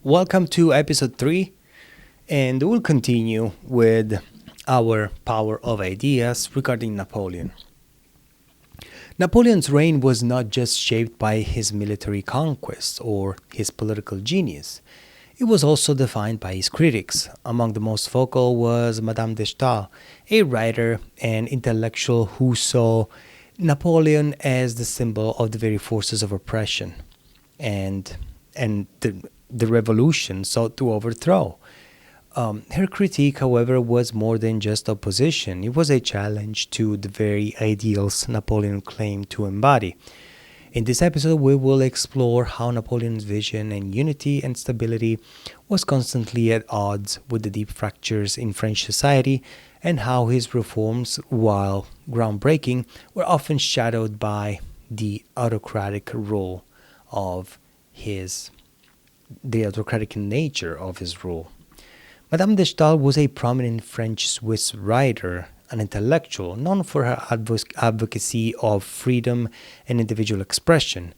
welcome to episode 3, and we'll continue with our power of ideas regarding Napoleon. Napoleon's reign was not just shaped by his military conquests or his political genius. It was also defined by his critics. Among the most vocal was Madame de Staël, a writer and intellectual who saw Napoleon as the symbol of the very forces of oppression and the revolution sought to overthrow. Her critique, however, was more than just opposition. It was a challenge to the very ideals Napoleon claimed to embody. In this episode, we will explore how Napoleon's vision and unity and stability was constantly at odds with the deep fractures in French society, and how his reforms, while groundbreaking, were often shadowed by the autocratic rule of the autocratic nature of his rule. Madame de Staël was a prominent French-Swiss writer, an intellectual known for her advocacy of freedom and individual expression.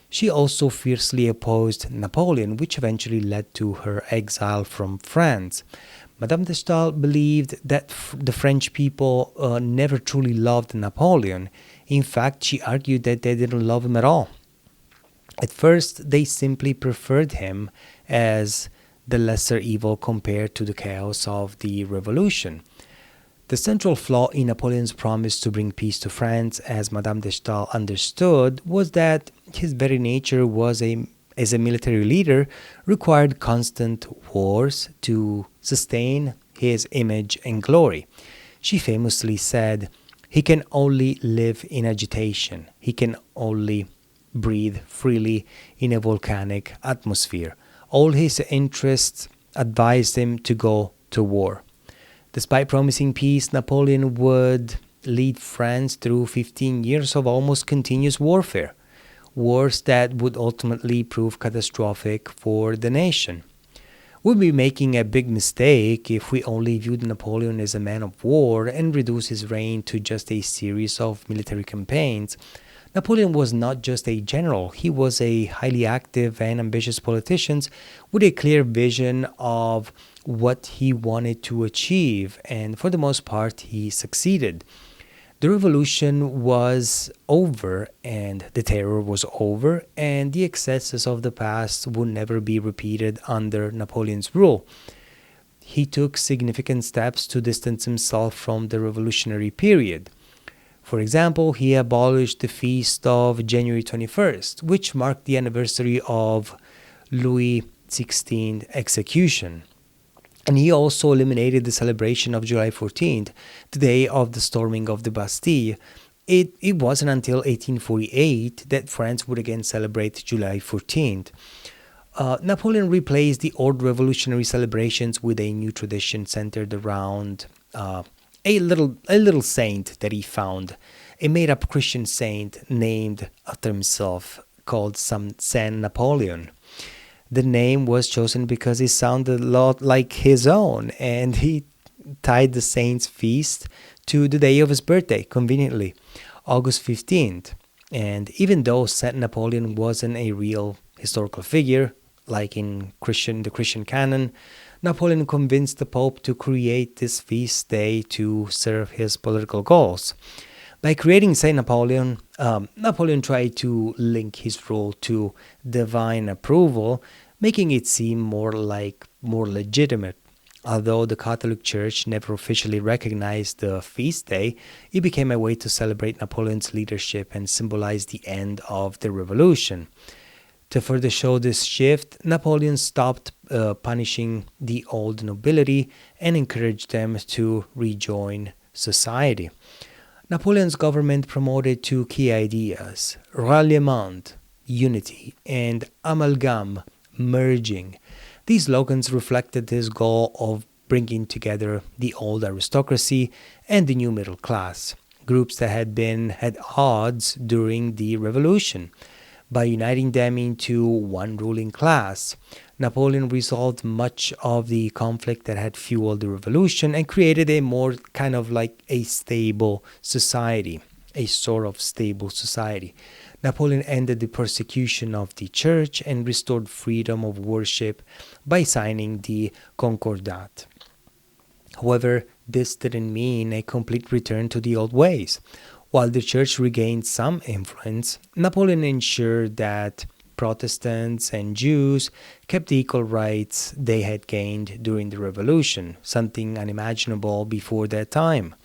She also fiercely opposed Napoleon, which eventually led to her exile from France. Madame de Staël believed that the French people never truly loved Napoleon. In fact, she argued that they didn't love him at all. At first, they simply preferred him as the lesser evil compared to the chaos of the revolution. The central flaw in Napoleon's promise to bring peace to France, as Madame de Staël understood, was that his very nature as a military leader required constant wars to sustain his image and glory. She famously said, "He can only live in agitation. He can only breathe freely in a volcanic atmosphere. All his interests advised him to go to war." Despite promising peace, Napoleon would lead France through 15 years of almost continuous warfare, wars that would ultimately prove catastrophic for the nation. We'd be making a big mistake if we only viewed Napoleon as a man of war and reduce his reign to just a series of military campaigns. Napoleon was not just a general, he was a highly active and ambitious politician with a clear vision of what he wanted to achieve, and for the most part, he succeeded. The revolution was over, and the terror was over, and the excesses of the past would never be repeated under Napoleon's rule. He took significant steps to distance himself from the revolutionary period. For example, he abolished the feast of January 21st, which marked the anniversary of Louis XVI execution. And he also eliminated the celebration of July 14th, the day of the storming of the Bastille. It wasn't until 1848 that France would again celebrate July 14th. Napoleon replaced the old revolutionary celebrations with a new tradition centered around a little saint that he found, a made-up Christian saint named after himself, called Saint Napoleon. The name was chosen because it sounded a lot like his own, and he tied the saint's feast to the day of his birthday, conveniently, August 15th. And even though Saint Napoleon wasn't a real historical figure, like in the Christian canon, Napoleon convinced the Pope to create this feast day to serve his political goals. By creating Saint Napoleon, Napoleon tried to link his rule to divine approval, making it seem more legitimate. Although the Catholic Church never officially recognized the feast day, it became a way to celebrate Napoleon's leadership and symbolize the end of the revolution. To further show this shift, Napoleon stopped punishing the old nobility and encouraged them to rejoin society. Napoleon's government promoted two key ideas: ralliement, unity, and amalgame, merging. These slogans reflected his goal of bringing together the old aristocracy and the new middle class, groups that had been at odds during the revolution. By uniting them into one ruling class, Napoleon resolved much of the conflict that had fueled the revolution and created a more kind of like a stable society, a sort of stable society. Napoleon ended the persecution of the church and restored freedom of worship by signing the Concordat. However, this didn't mean a complete return to the old ways. While the church regained some influence, Napoleon ensured that Protestants and Jews kept the equal rights they had gained during the Revolution, something unimaginable before that time.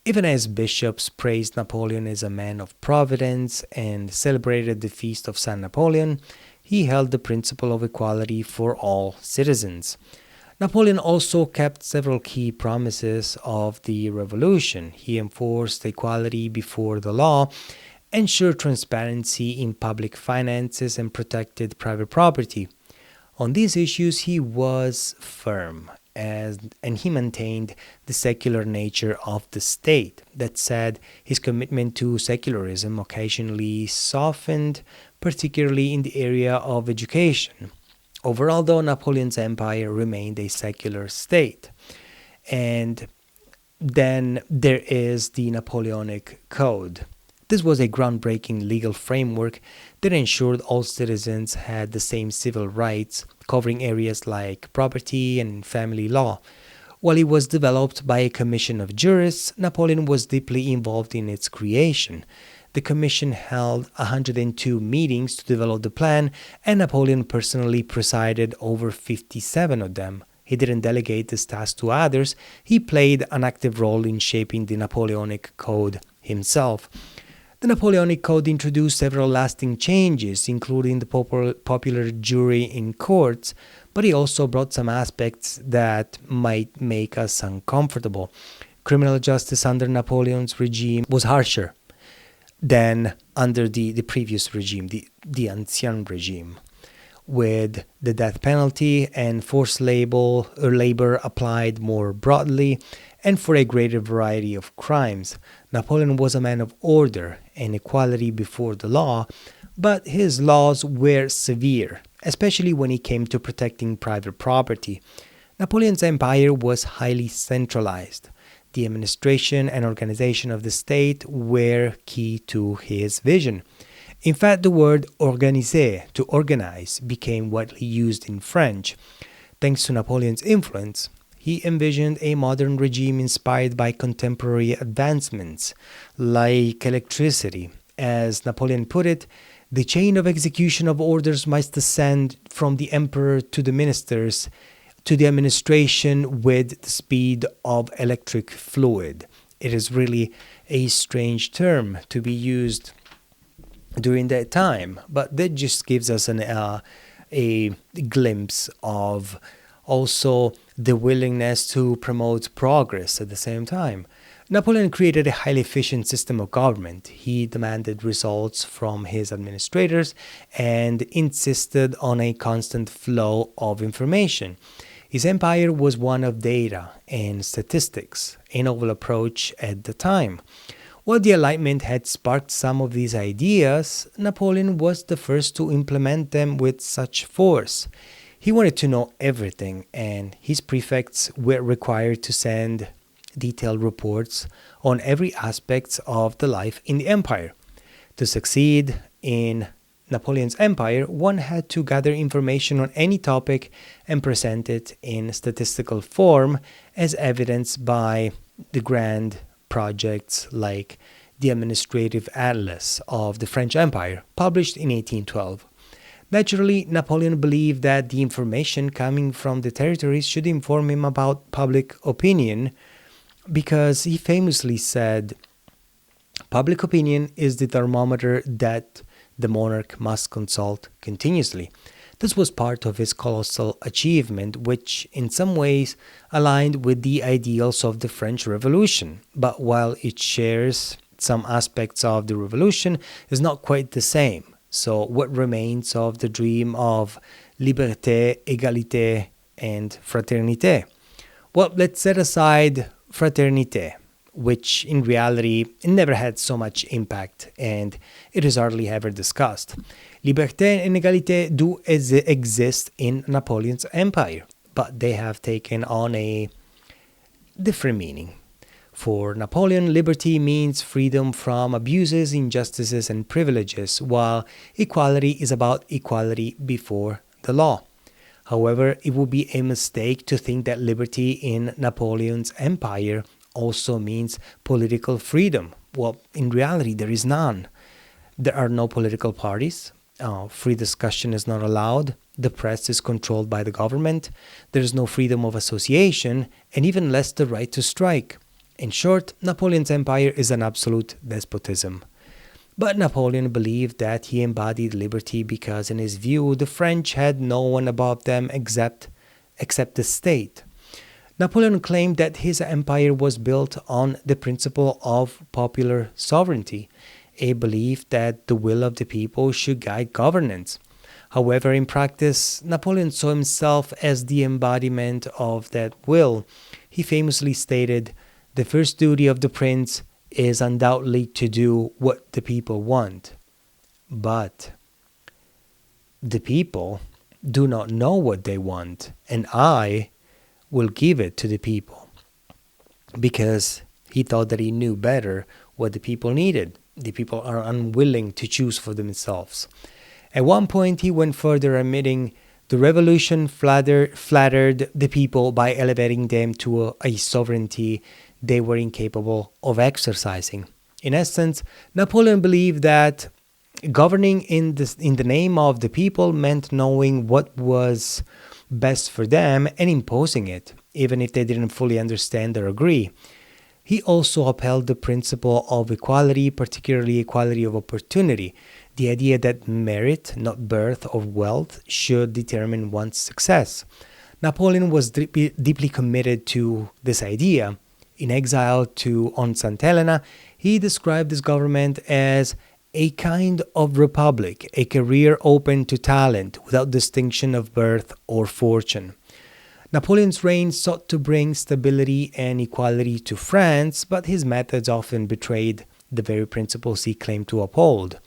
Even as bishops praised Napoleon as a man of providence and celebrated the feast of San Napoleon, he held the principle of equality for all citizens. Napoleon also kept several key promises of the revolution. He enforced equality before the law, ensured transparency in public finances, and protected private property. On these issues, he was firm, and he maintained the secular nature of the state. That said, his commitment to secularism occasionally softened, particularly in the area of education. Overall, though, Napoleon's empire remained a secular state. And then there is the Napoleonic Code. This was a groundbreaking legal framework that ensured all citizens had the same civil rights, covering areas like property and family law. While it was developed by a commission of jurists, Napoleon was deeply involved in its creation. The commission held 102 meetings to develop the plan, and Napoleon personally presided over 57 of them. He didn't delegate this task to others. He played an active role in shaping the Napoleonic Code himself. The Napoleonic Code introduced several lasting changes, including the popular jury in courts, but he also brought some aspects that might make us uncomfortable. Criminal justice under Napoleon's regime was harsher than under the previous regime, the Ancien regime, with the death penalty and forced labor applied more broadly and for a greater variety of crimes. Napoleon was a man of order and equality before the law, but his laws were severe, especially when it came to protecting private property. Napoleon's empire was highly centralized. The administration and organization of the state were key to his vision. In fact, the word organiser, to organize, became widely used in French. Thanks to Napoleon's influence, he envisioned a modern regime inspired by contemporary advancements, like electricity. As Napoleon put it, the chain of execution of orders must descend from the emperor to the ministers, to the administration with the speed of electric fluid. It is really a strange term to be used during that time, but that just gives us a glimpse of also the willingness to promote progress at the same time. Napoleon created a highly efficient system of government. He demanded results from his administrators and insisted on a constant flow of information. His empire was one of data and statistics, a novel approach at the time. While the Enlightenment had sparked some of these ideas, Napoleon was the first to implement them with such force. He wanted to know everything, and his prefects were required to send detailed reports on every aspect of the life in the empire. To succeed in Napoleon's empire, one had to gather information on any topic and present it in statistical form, as evidenced by the grand projects like the Administrative Atlas of the French Empire, published in 1812. Naturally, Napoleon believed that the information coming from the territories should inform him about public opinion, because he famously said, "Public opinion is the thermometer that the monarch must consult continuously." This was part of his colossal achievement, which in some ways aligned with the ideals of the French Revolution. But while it shares some aspects of the revolution, it's not quite the same. So what remains of the dream of liberté, égalité, and fraternité? Well, let's set aside fraternité, which in reality never had so much impact, and it is hardly ever discussed. Liberté and égalité do exist in Napoleon's empire, but they have taken on a different meaning. For Napoleon, liberty means freedom from abuses, injustices, and privileges, while equality is about equality before the law. However, it would be a mistake to think that liberty in Napoleon's empire also means political freedom. Well, in reality, there is none. There are no political parties. Free discussion is not allowed. The press is controlled by the government. There is no freedom of association, and even less the right to strike. In short, Napoleon's empire is an absolute despotism. But Napoleon believed that he embodied liberty because, in his view, the French had no one above them except the state. Napoleon claimed that his empire was built on the principle of popular sovereignty, a belief that the will of the people should guide governance. However, in practice, Napoleon saw himself as the embodiment of that will. He famously stated, "The first duty of the prince is undoubtedly to do what the people want. But the people do not know what they want, and I will give it to the people," because he thought that he knew better what the people needed. The people are unwilling to choose for themselves. At one point, he went further, admitting the revolution flattered the people by elevating them to a sovereignty they were incapable of exercising. In essence, Napoleon believed that governing in the name of the people meant knowing what was best for them and imposing it, even if they didn't fully understand or agree. He also upheld the principle of equality, particularly equality of opportunity, the idea that merit, not birth or wealth, should determine one's success. Napoleon was deeply committed to this idea. In exile on St. Helena, he described his government as a kind of republic, a career open to talent without distinction of birth or fortune. Napoleon's reign sought to bring stability and equality to France, but his methods often betrayed the very principles he claimed to uphold.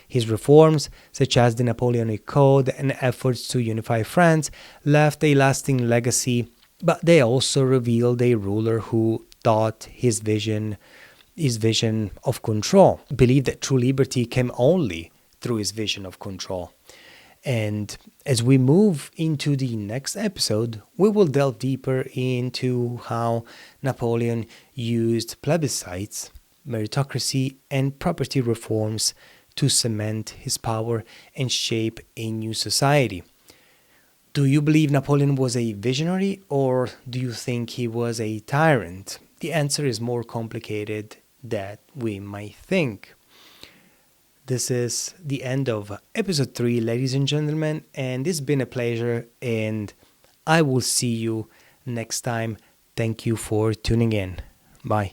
His reforms, such as the Napoleonic Code and efforts to unify France, left a lasting legacy, but they also revealed a ruler who thought his vision of control, believed that true liberty came only through his vision of control. And as we move into the next episode, we will delve deeper into how Napoleon used plebiscites, meritocracy, and property reforms to cement his power and shape a new society. Do you believe Napoleon was a visionary, or do you think he was a tyrant? The answer is more complicated than we might think. This is the end of episode 3, ladies and gentlemen, and it's been a pleasure, and I will see you next time. Thank you for tuning in. Bye.